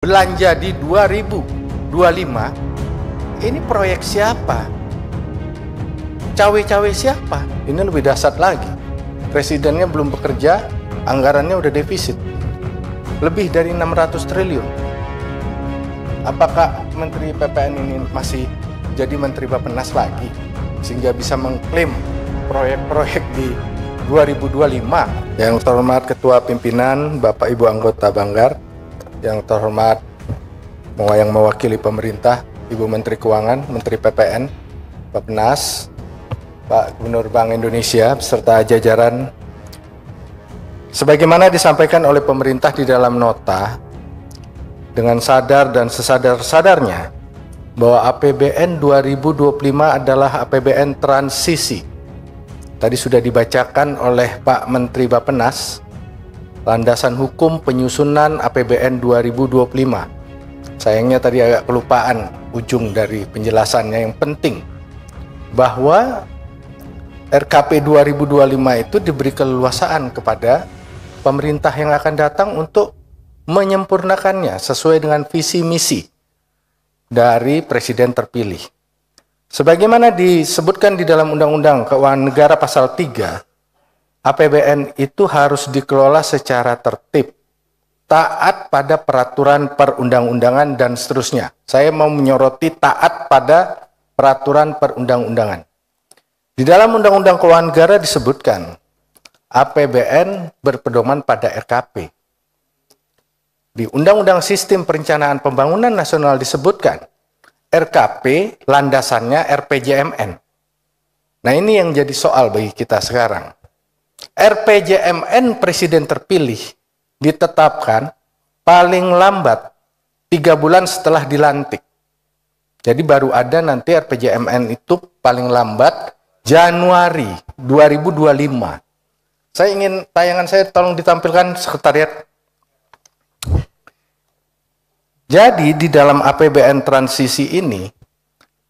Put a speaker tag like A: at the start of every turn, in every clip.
A: belanja di 2025, ini proyek siapa? Cawe-cawe siapa? Ini lebih dahsyat lagi. Presidennya belum bekerja, anggarannya udah defisit. Lebih dari 600 triliun. Apakah Menteri PPN ini masih jadi Menteri Bappenas lagi? Sehingga bisa mengklaim proyek-proyek di 2025. Yang terhormat Ketua Pimpinan, Bapak Ibu anggota Banggar, yang terhormat yang mewakili pemerintah, Ibu Menteri Keuangan, Menteri PPN, Bappenas, Pak Gubernur Bank Indonesia, beserta jajaran. Sebagaimana disampaikan oleh pemerintah di dalam nota, dengan sadar dan sesadar-sadarnya bahwa APBN 2025 adalah APBN transisi. Tadi sudah dibacakan oleh Pak Menteri Bappenas, landasan hukum penyusunan APBN 2025. Sayangnya tadi agak kelupaan ujung dari penjelasannya yang penting, bahwa RKP 2025 itu diberi keleluasaan kepada pemerintah yang akan datang untuk menyempurnakannya sesuai dengan visi misi dari presiden terpilih. Sebagaimana disebutkan di dalam Undang-Undang Keuangan Negara pasal 3, APBN itu harus dikelola secara tertib, taat pada peraturan perundang-undangan dan seterusnya. Saya mau menyoroti taat pada peraturan perundang-undangan. Di dalam Undang-Undang Keuangan Negara disebutkan APBN berpedoman pada RKP. Di Undang-Undang Sistem Perencanaan Pembangunan Nasional disebutkan RKP landasannya RPJMN. Nah, ini yang jadi soal bagi kita sekarang. RPJMN presiden terpilih ditetapkan paling lambat 3 bulan setelah dilantik. Jadi baru ada nanti RPJMN itu paling lambat Januari 2025. Saya ingin tayangan saya tolong ditampilkan sekretariat. Jadi di dalam APBN transisi ini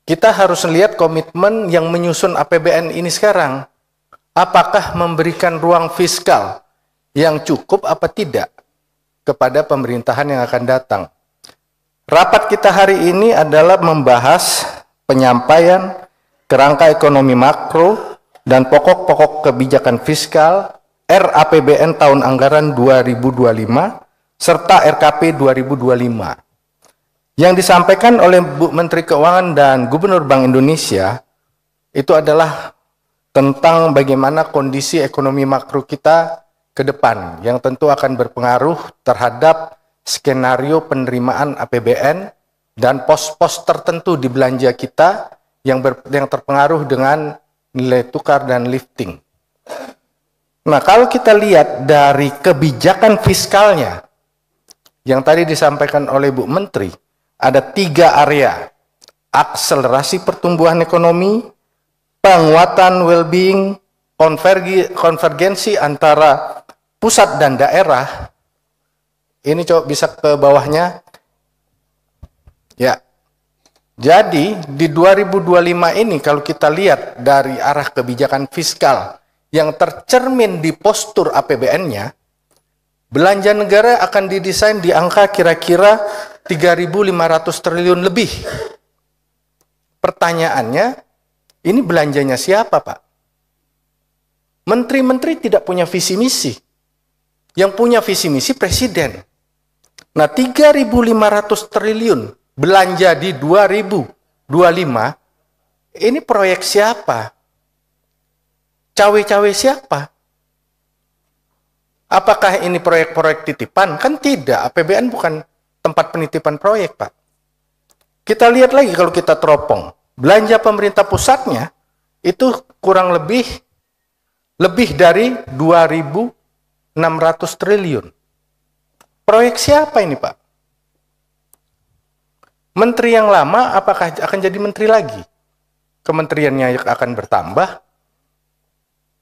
A: kita harus lihat komitmen yang menyusun APBN ini sekarang. Apakah memberikan ruang fiskal yang cukup apa tidak kepada pemerintahan yang akan datang. Rapat kita hari ini adalah membahas penyampaian kerangka ekonomi makro dan pokok-pokok kebijakan fiskal RAPBN tahun anggaran 2025 serta RKP 2025. Yang disampaikan oleh Bu Menteri Keuangan dan Gubernur Bank Indonesia itu adalah tentang bagaimana kondisi ekonomi makro kita ke depan, yang tentu akan berpengaruh terhadap skenario penerimaan APBN dan pos-pos tertentu di belanja kita yang terpengaruh dengan nilai tukar dan lifting. Nah, kalau kita lihat dari kebijakan fiskalnya yang tadi disampaikan oleh Bu Menteri, ada 3 area: akselerasi pertumbuhan ekonomi, penguatan well-being, konvergensi antara pusat dan daerah. Ini coba bisa ke bawahnya. Ya. Jadi di 2025 ini kalau kita lihat dari arah kebijakan fiskal yang tercermin di postur APBN-nya, belanja negara akan didesain di angka kira-kira 3.500 triliun lebih. Pertanyaannya, ini belanjanya siapa, Pak? Menteri-menteri tidak punya visi misi. Yang punya visi misi presiden. Nah, 3.500 triliun belanja di 2025, ini proyek siapa? Cawe-cawe siapa? Apakah ini proyek-proyek titipan? Kan tidak, APBN bukan tempat penitipan proyek, Pak. Kita lihat lagi kalau kita teropong. Belanja pemerintah pusatnya itu kurang lebih dari 2.600 triliun. Proyek siapa ini, Pak? Menteri yang lama apakah akan jadi menteri lagi? Kementeriannya akan bertambah?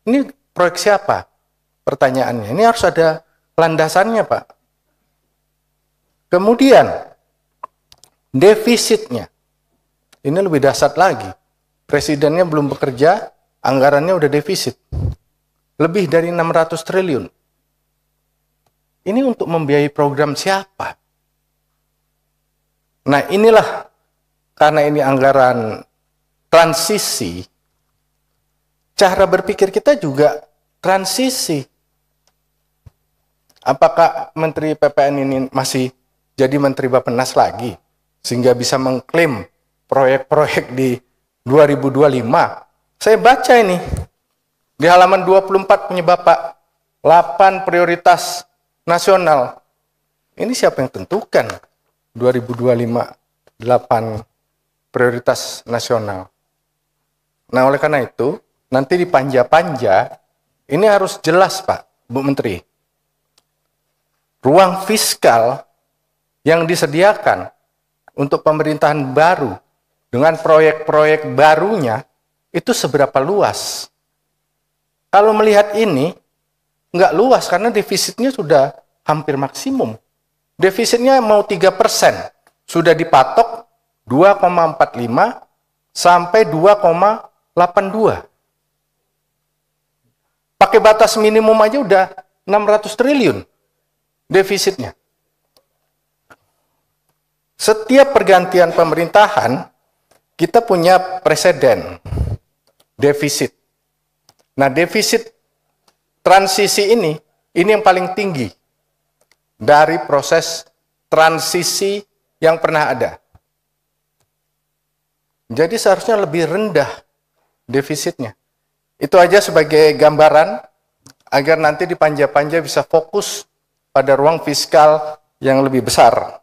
A: Ini proyek siapa? Pertanyaannya. Ini harus ada landasannya, Pak. Kemudian defisitnya. Ini lebih dahsyat lagi. Presidennya belum bekerja, anggarannya udah defisit. Lebih dari 600 triliun. Ini untuk membiayai program siapa? Nah inilah, karena ini anggaran transisi, cara berpikir kita juga transisi. Apakah Menteri PPN ini masih jadi Menteri Bappenas lagi, sehingga bisa mengklaim proyek-proyek di 2025? Saya baca ini, di halaman 24 punya Bapak, 8 prioritas nasional. Ini siapa yang tentukan 2025, 8 prioritas nasional? Nah oleh karena itu, nanti di panja-panja, ini harus jelas Pak, Bu Menteri. Ruang fiskal yang disediakan untuk pemerintahan baru dengan proyek-proyek barunya itu seberapa luas? Kalau melihat ini nggak luas karena defisitnya sudah hampir maksimum. Defisitnya mau 3%, sudah dipatok 2,45 sampai 2,82. Pakai batas minimum aja udah 600 triliun. Defisitnya. Setiap pergantian pemerintahan, kita punya presiden defisit. Nah, defisit transisi ini yang paling tinggi dari proses transisi yang pernah ada. Jadi seharusnya lebih rendah defisitnya. Itu aja sebagai gambaran, agar nanti di panja-panja bisa fokus pada ruang fiskal yang lebih besar.